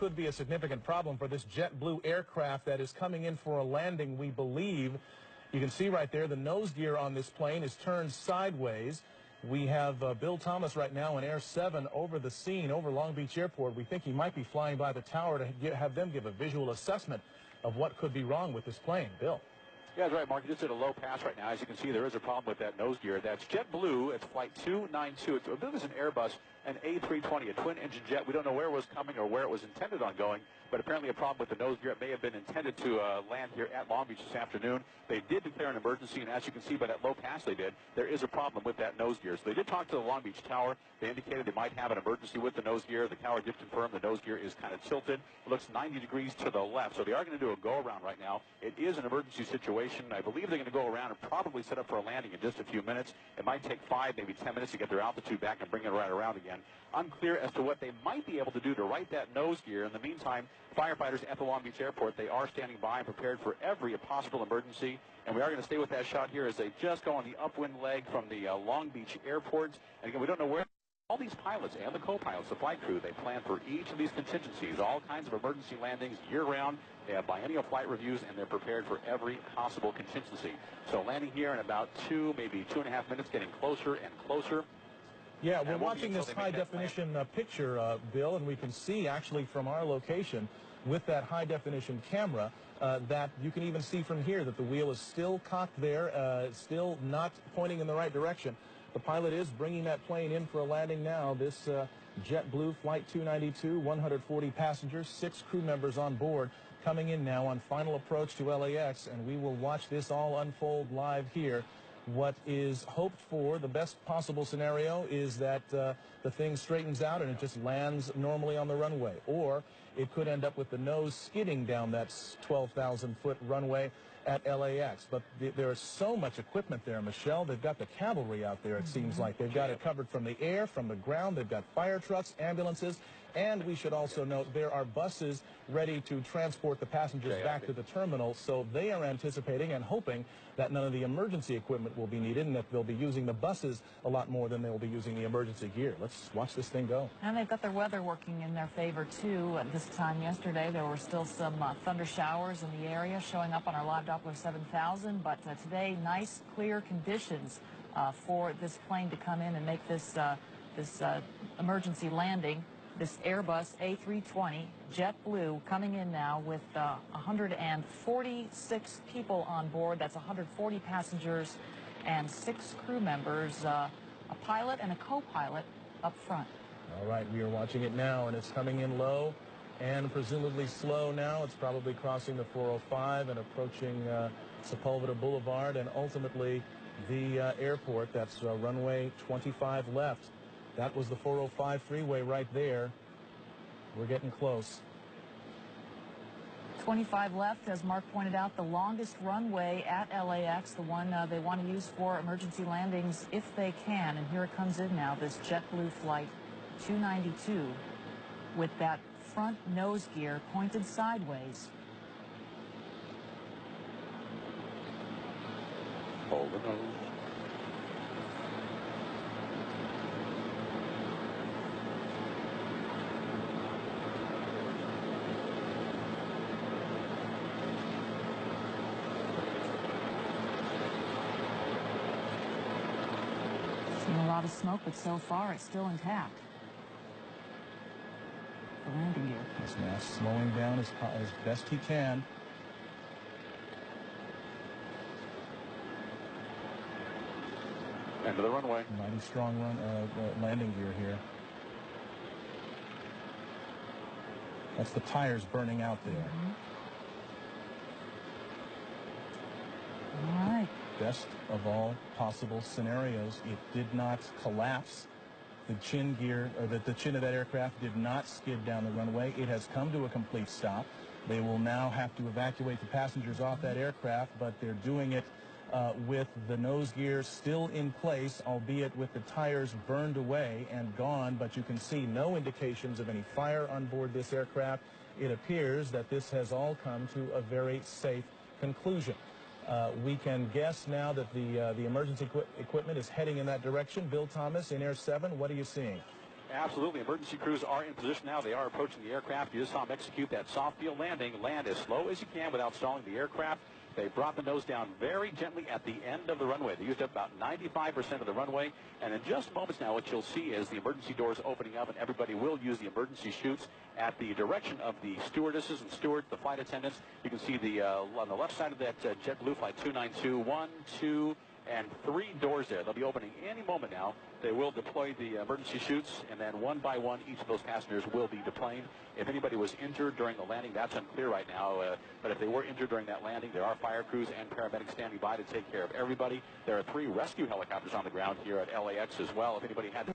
could be a significant problem for this JetBlue aircraft that is coming in for a landing, we believe. You can see right there the nose gear on this plane is turned sideways. We have Bill Thomas right now in Air 7 over the scene, over Long Beach Airport. We think he might be flying by the tower to have them give a visual assessment of what could be wrong with this plane. Bill. Yeah, that's right, Mark. You just did a low pass right now. As you can see, there is a problem with that nose gear. That's JetBlue. It's Flight 292. It's a bit of an Airbus, an A320, a twin-engine jet. We don't know where it was coming or where it was intended on going, but apparently a problem with the nose gear. It may have been intended to land here at Long Beach this afternoon. They did declare an emergency, and as you can see by that low pass they did, there is a problem with that nose gear. So they did talk to the Long Beach tower. They indicated they might have an emergency with the nose gear. The tower did confirm the nose gear is kind of tilted. It looks 90 degrees to the left, so they are going to do a go-around right now. It is an emergency situation. I believe they're going to go around and probably set up for a landing in just a few minutes. It might take 5, maybe 10 minutes to get their altitude back and bring it right around again. Unclear as to what they might be able to do to right that nose gear. In the meantime, firefighters at the Long Beach airport, they are standing by and prepared for every possible emergency. And we are going to stay with that shot here as they just go on the upwind leg from the Long Beach airport. And again, we don't know where all these pilots and the co-pilots, the flight crew, they plan for each of these contingencies, all kinds of emergency landings year-round. They have biennial flight reviews, and they're prepared for every possible contingency. So landing here in about 2, maybe 2.5 minutes, getting closer and closer. Yeah, we're watching this high-definition picture, Bill, and we can see actually from our location with that high-definition camera that you can even see from here that the wheel is still cocked there, still not pointing in the right direction. The pilot is bringing that plane in for a landing now. This JetBlue Flight 292, 140 passengers, 6 crew members on board, coming in now on final approach to LAX, and we will watch this all unfold live here. What is hoped for, the best possible scenario, is that the thing straightens out and it just lands normally on the runway. Or it could end up with the nose skidding down that 12,000-foot runway at LAX. But there is so much equipment there, Michelle. They've got the cavalry out there, it seems like. They've got it covered from the air, from the ground. They've got fire trucks, ambulances, and we should also note there are buses ready to transport the passengers back to the terminal. So they are anticipating and hoping that none of the emergency equipment will be needed and that they'll be using the buses a lot more than they'll be using the emergency gear. Let's watch this thing go. And they've got their weather working in their favor, too. At this time yesterday, there were still some thunder showers in the area showing up on our live Doppler 7000. But today, nice, clear conditions for this plane to come in and make this emergency landing. This Airbus A320 JetBlue coming in now with 146 people on board. That's 140 passengers and 6 crew members, a pilot and a co-pilot up front. All right, we are watching it now, and it's coming in low and presumably slow now. It's probably crossing the 405 and approaching Sepulveda Boulevard and ultimately the airport. That's runway 25 left. That was the 405 freeway right there. We're getting close. 25 left, as Mark pointed out, the longest runway at LAX, the one they want to use for emergency landings if they can. And here it comes in now, this JetBlue Flight 292 with that front nose gear pointed sideways. Hold the nose. Seen a lot of smoke, but so far it's still intact. The landing gear. He's now slowing down as best he can. End of the runway. Mighty strong landing gear here. That's the tires burning out there. All right. Best of all possible scenarios, it did not collapse. The chin gear, or the chin of that aircraft did not skid down the runway. It has come to a complete stop. They will now have to evacuate the passengers off that aircraft, but they're doing it with the nose gear still in place, albeit with the tires burned away and gone, but you can see no indications of any fire on board this aircraft. It appears that this has all come to a very safe conclusion. We can guess now that the emergency equipment is heading in that direction. Bill Thomas in Air 7, what are you seeing? Absolutely. Emergency crews are in position now. They are approaching the aircraft. You just saw them execute that soft field landing. Land as slow as you can without stalling the aircraft. They brought the nose down very gently at the end of the runway. They used up about 95% of the runway. And in just moments now, what you'll see is the emergency doors opening up, and everybody will use the emergency chutes at the direction of the stewardesses and stewards, the flight attendants. You can see the on the left side of that JetBlue Flight 292, 1, 2, and 3 doors there. They'll be opening any moment now. They will deploy the emergency chutes, and then one by one, each of those passengers will be deplaned. If anybody was injured during the landing, that's unclear right now. But if they were injured during that landing, there are fire crews and paramedics standing by to take care of everybody. There are 3 rescue helicopters on the ground here at LAX as well. If anybody had to